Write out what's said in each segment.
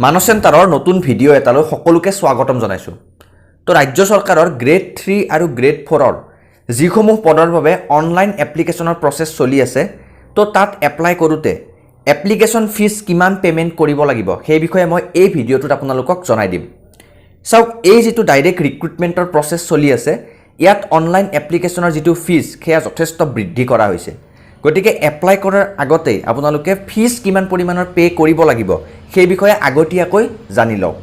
মানস চেণ্টাৰৰ নতুন ভিডিঅ' এটালৈ সকলোকে স্বাগতম জনাইছোঁ। তো ৰাজ্য চৰকাৰৰ গ্ৰেড 3 আৰু গ্ৰেড 4ৰ যিসমূহ পদৰ বাবে অনলাইন এপ্লিকেশ্যনৰ প্ৰচেছ চলি আছে, তো তাত এপ্লাই কৰোঁতে এপ্লিকেশ্যন ফিজ কিমান পে'মেণ্ট কৰিব লাগিব সেই বিষয়ে মই এই ভিডিঅ'টোত আপোনালোকক জনাই দিম। চাওক, এই যিটো ডাইৰেক্ট ৰিক্ৰুটমেণ্টৰ প্ৰচেছ চলি আছে, ইয়াত অনলাইন এপ্লিকেশ্যনৰ যিটো ফিজ সেয়া যথেষ্ট বৃদ্ধি কৰা হৈছে। গতিকে এপ্লাই কৰাৰ আগতেই আপোনালোকে ফিজ কিমান পৰিমাণৰ পে' কৰিব লাগিব সেই বিষয়ে আগতীয়াকৈ জানি লওক।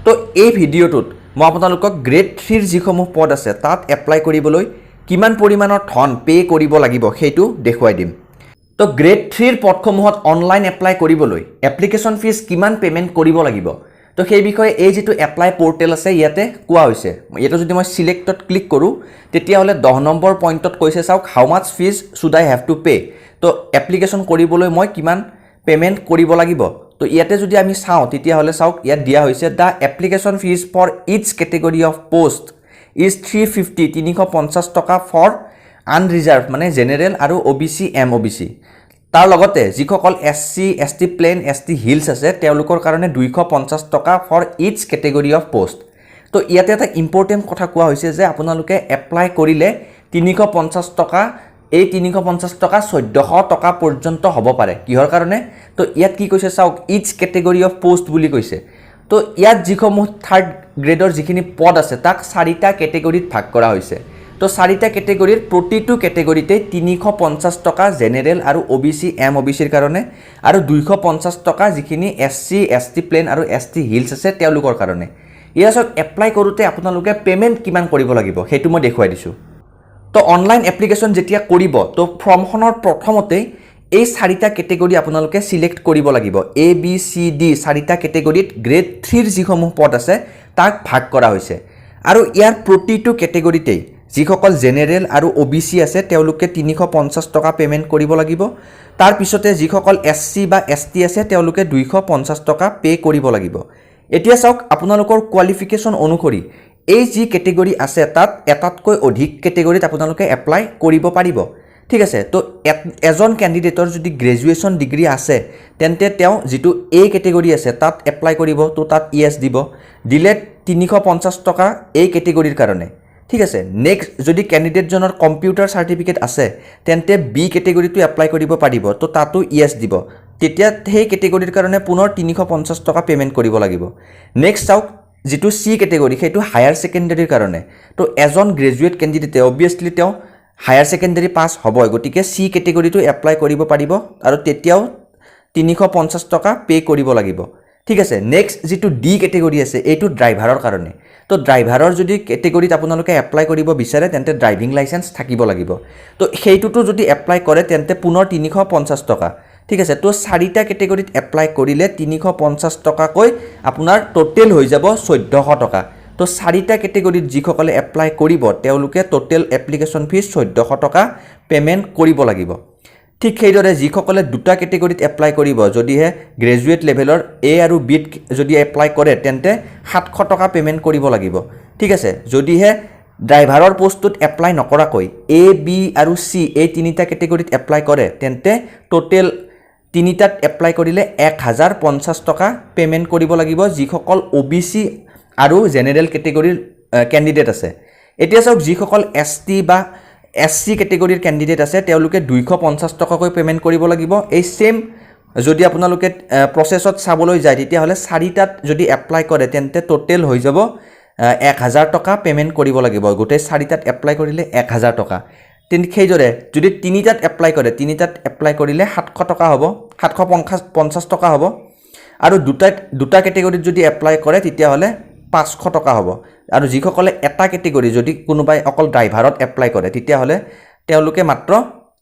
তো এই ভিডিঅ'টোত মই আপোনালোকক গ্ৰেড 3ৰ যিসমূহ পদ আছে তাত এপ্লাই কৰিবলৈ কিমান পৰিমাণৰ ধন পে' কৰিব লাগিব সেইটো দেখুৱাই দিম। তো গ্ৰেড 3ৰ পদসমূহত অনলাইন এপ্লাই কৰিবলৈ এপ্লিকেশ্যন ফিজ কিমান পে'মেণ্ট কৰিব লাগিব, তো সেই বিষয়ে এই যিটো এপ্লাই পৰ্টেল আছে ইয়াতে কোৱা হৈছে। ইয়াতে যদি মই ছিলেক্টত ক্লিক কৰোঁ তেতিয়াহ'লে 10 নম্বৰ পইণ্টত কৈছে, চাওক, how much fees should I have to pay'. তো এপ্লিকেশ্যন কৰিবলৈ মই কিমান পে'মেণ্ট কৰিব লাগিব। তো ইয়াতে যদি আমি চাওঁ তেতিয়াহ'লে চাওক, ইয়াত দিয়া হৈছে the application fees for each category of post is 350 350 টকা ফৰ আনৰিজাৰ্ভ মানে জেনেৰেল আৰু OBC MOBC। তাৰ লগতে যিসকল SC ST plain ST hills আছে তেওঁলোকৰ কাৰণে 250 টকা for each category of post. তো ইয়াতে এটা ইম্পৰ্টেণ্ট কথা কোৱা হৈছে যে আপোনালোকে এপ্লাই কৰিলে 350 টকা, এই 350 টকা 1400 টকা পৰ্যন্ত হ'ব পাৰে। কিহৰ কাৰণে? তো ইয়াত কি কৈছে চাওক, ইচ কেটেগৰী অফ পোষ্ট বুলি কৈছে। তো ইয়াত যিসমূহ থাৰ্ড গ্ৰেডৰ যিখিনি পদ আছে তাক 4টা কেটেগৰীত ভাগ কৰা হৈছে। তো 4টা কেটেগৰীৰ প্ৰতিটো কেটেগৰীতে 350 টকা জেনেৰেল আৰু OBC MOBCৰ কাৰণে, আৰু 250 টকা যিখিনি SC ST প্লেন আৰু ST হিলছ আছে তেওঁলোকৰ কাৰণে। ইয়াৰ চাওক, এপ্লাই কৰোঁতে আপোনালোকে পে'মেণ্ট কিমান কৰিব লাগিব সেইটো মই দেখুৱাই দিছোঁ। তো অনলাইন এপ্লিকেশ্যন যেতিয়া কৰিব, তো ফৰ্মখনৰ প্ৰথমতেই এই 4টা কেটেগৰী আপোনালোকে ছিলেক্ট কৰিব লাগিব। ABCD 4টা কেটেগৰীত গ্ৰেড 3ৰ যিসমূহ পদ আছে তাক ভাগ কৰা হৈছে। আৰু ইয়াৰ প্ৰতিটো কেটেগৰীতেই যিসকল জেনেৰেল আৰু OBC আছে তেওঁলোকে 350 টকা পে'মেণ্ট কৰিব লাগিব। তাৰপিছতে যিসকল SC বা ST আছে তেওঁলোকে 250 টকা পে' কৰিব লাগিব। এতিয়া চাওক, আপোনালোকৰ কোৱালিফিকেশ্যন অনুসৰি এই যি কেটেগৰী আছে তাত এটাতকৈ অধিক কেটেগৰীত আপোনালোকে এপ্লাই কৰিব পাৰিব। ঠিক আছে। তো এজন কেণ্ডিডেটৰ যদি গ্ৰেজুৱেশ্যন ডিগ্ৰী আছে তেন্তে তেওঁ যিটো A কেটেগৰী আছে তাত এপ্লাই কৰিব, তো তাত ইয়েছ দিব, দিলে 350 টকা এই কেটেগৰীৰ কাৰণে। ঠিক আছে। নেক্সট, যদি কেণ্ডিডেটজনৰ কম্পিউটাৰ চাৰ্টিফিকেট আছে তেন্তে B কেটেগৰীটো এপ্লাই কৰিব পাৰিব, তো তাতো ইয়েছ দিব, তেতিয়া সেই কেটেগৰীৰ কাৰণে পুনৰ 350 টকা পে'মেণ্ট কৰিব লাগিব। নেক্সট চাওক, যিটো C কেটেগৰী সেইটো হায়াৰ ছেকেণ্ডেৰীৰ কাৰণে। তো এজন গ্ৰেজুৱেট কেণ্ডিডেটে অবভিয়াছলি তেওঁ হায়াৰ ছেকেণ্ডেৰী পাছ হ'বই, গতিকে C কেটেগৰীটো এপ্লাই কৰিব পাৰিব আৰু তেতিয়াও 350 টকা পে' কৰিব লাগিব। ঠিক আছে। নেক্সট, যিটো D কেটেগৰী আছে এইটো ড্ৰাইভাৰৰ কাৰণে। তো ড্ৰাইভাৰৰ যদি কেটেগৰীত আপোনালোকে এপ্লাই কৰিব বিচাৰে তেন্তে ড্ৰাইভিং লাইচেঞ্চ থাকিব লাগিব। তো সেইটোতো যদি এপ্লাই কৰে তেন্তে পুনৰ 350 টকা। ঠিক আছে। তো 4টা কেটেগৰীত এপ্লাই কৰিলে 350 টকাকৈ আপোনাৰ টোটেল হৈ যাব 1400 টকা। তো 4টা কেটেগৰীত যিসকলে এপ্লাই কৰিব তেওঁলোকে টোটেল এপ্লিকেশ্যন ফিজ 1400 টকা পে'মেণ্ট কৰিব লাগিব। ঠিক সেইদৰে যিসকলে 2টা কেটেগৰীত এপ্লাই কৰিব, যদিহে গ্ৰেজুৱেট লেভেলৰ A আৰু B যদি এপ্লাই কৰে তেন্তে 700 টকা পে'মেণ্ট কৰিব লাগিব। ঠিক আছে। যদিহে ড্ৰাইভাৰৰ পোষ্টটোত এপ্লাই নকৰাকৈ A B আৰু C এই 3টা কেটেগৰীত এপ্লাই কৰে তেন্তে টোটেল 3টাত এপ্লাই কৰিলে 1050 টকা পে'মেণ্ট কৰিব লাগিব যিসকল OBC আৰু জেনেৰেল কেটেগৰীৰ কেণ্ডিডেট আছে। এতিয়া চাওক, যিসকল ST বা SC কেটেগৰীৰ কেণ্ডিডেট আছে তেওঁলোকে 250 টকাকৈ পে'মেণ্ট কৰিব লাগিব। এই ছেইম যদি আপোনালোকে প্ৰচেছত চাবলৈ যায় তেতিয়াহ'লে 4টাত যদি এপ্লাই কৰে তেন্তে টোটেল হৈ যাব 1000 টকা পে'মেণ্ট কৰিব লাগিব। গোটেই 4টাত এপ্লাই কৰিলে 1000 টকা। সেইদৰে যদি 3টাত এপ্লাই কৰে, 3টাত এপ্লাই কৰিলে 700 টকা হ'ব, 750 টকা হ'ব। আৰু 2টা কেটেগৰীত যদি এপ্লাই কৰে তেতিয়াহ'লে 500 টকা হ'ব। আৰু যিসকলে এটা কেটেগৰী, যদি কোনোবাই অকল ড্ৰাইভাৰত এপ্লাই কৰে তেতিয়াহ'লে তেওঁলোকে মাত্ৰ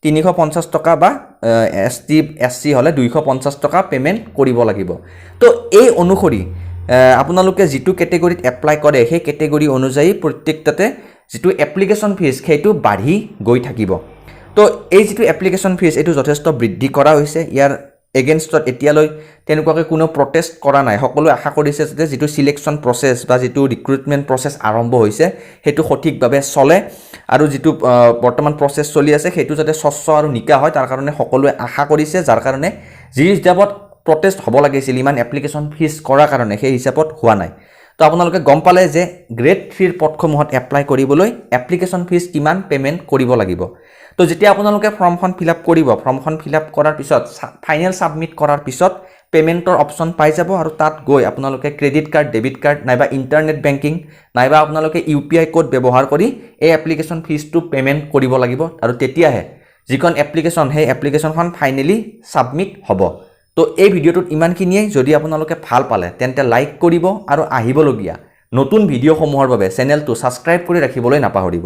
350 টকা বা ST SC হ'লে 250 টকা পে'মেণ্ট কৰিব লাগিব। তো এই অনুসৰি আপোনালোকে যিটো কেটেগৰীত এপ্লাই কৰে সেই কেটেগৰী অনুযায়ী প্ৰত্যেকটাতে যিটো এপ্লিকেশ্যন ফিজ সেইটো বাঢ়ি গৈ থাকিব। তো এই যিটো এপ্লিকেশ্যন ফিজ এইটো যথেষ্ট বৃদ্ধি কৰা হৈছে। ইয়াৰ এগেইনষ্টত এতিয়ালৈ তেনেকুৱাকৈ কোনো প্ৰটেষ্ট কৰা নাই। সকলোৱে আশা কৰিছে যে যিটো ছিলেকশ্যন প্ৰচেছ বা যিটো ৰিক্ৰুটমেণ্ট প্ৰচেছ আৰম্ভ হৈছে সেইটো সঠিকভাৱে চলে, আৰু যিটো বৰ্তমান প্ৰচেছ চলি আছে সেইটো যাতে স্বচ্ছ আৰু নিকা হয় তাৰ কাৰণে সকলোৱে আশা কৰিছে, যাৰ কাৰণে যি হিচাপত প্ৰটেষ্ট হ'ব লাগিছিল ইমান এপ্লিকেশ্যন ফিজ কৰাৰ কাৰণে সেই হিচাপত হোৱা নাই তো আপোনালোকে গম পালে যে গ্ৰেড 3 পদসমূহত এপ্লাই কৰিবলৈ এপ্লিকেশ্যন ফিজ কিমান পেমেণ্ট কৰিব লাগিব তো যেতিয়া আপোনালোকে ফৰ্মখন ফিল আপ কৰিব ফৰ্মখন ফিল আপ কৰাৰ পিছত ফাইনেল সাবমিট কৰাৰ পিছত পেমেণ্টৰ অপশ্যন পাই যাব আৰু তাত গৈ আপোনালোকে ক্ৰেডিট কাৰ্ড ডেবিট কাৰ্ড নাইবা ইণ্টাৰনেট বেংকিং নাইবা আপোনালোকে UPI কোড ব্যৱহাৰ কৰি এই এপ্লিকেশ্যন ফিজটো পেমেণ্ট কৰিব লাগিব আৰু তেতিয়াহে যিখন এপ্লিকেশ্যন সেই এপ্লিকেশ্যনখন ফাইনেলি সাবমিট হ'ব তো এই ভিডিঅ'টোত ইমানখিনিয়ে যদি আপোনালোকে ভাল পালে তেন্তে লাইক কৰিব আৰু আহিবলগীয়া নতুন ভিডিঅ'সমূহৰ বাবে চেনেলটো সাবস্ক্ৰাইব কৰি ৰাখিবলৈ নাপাহৰিব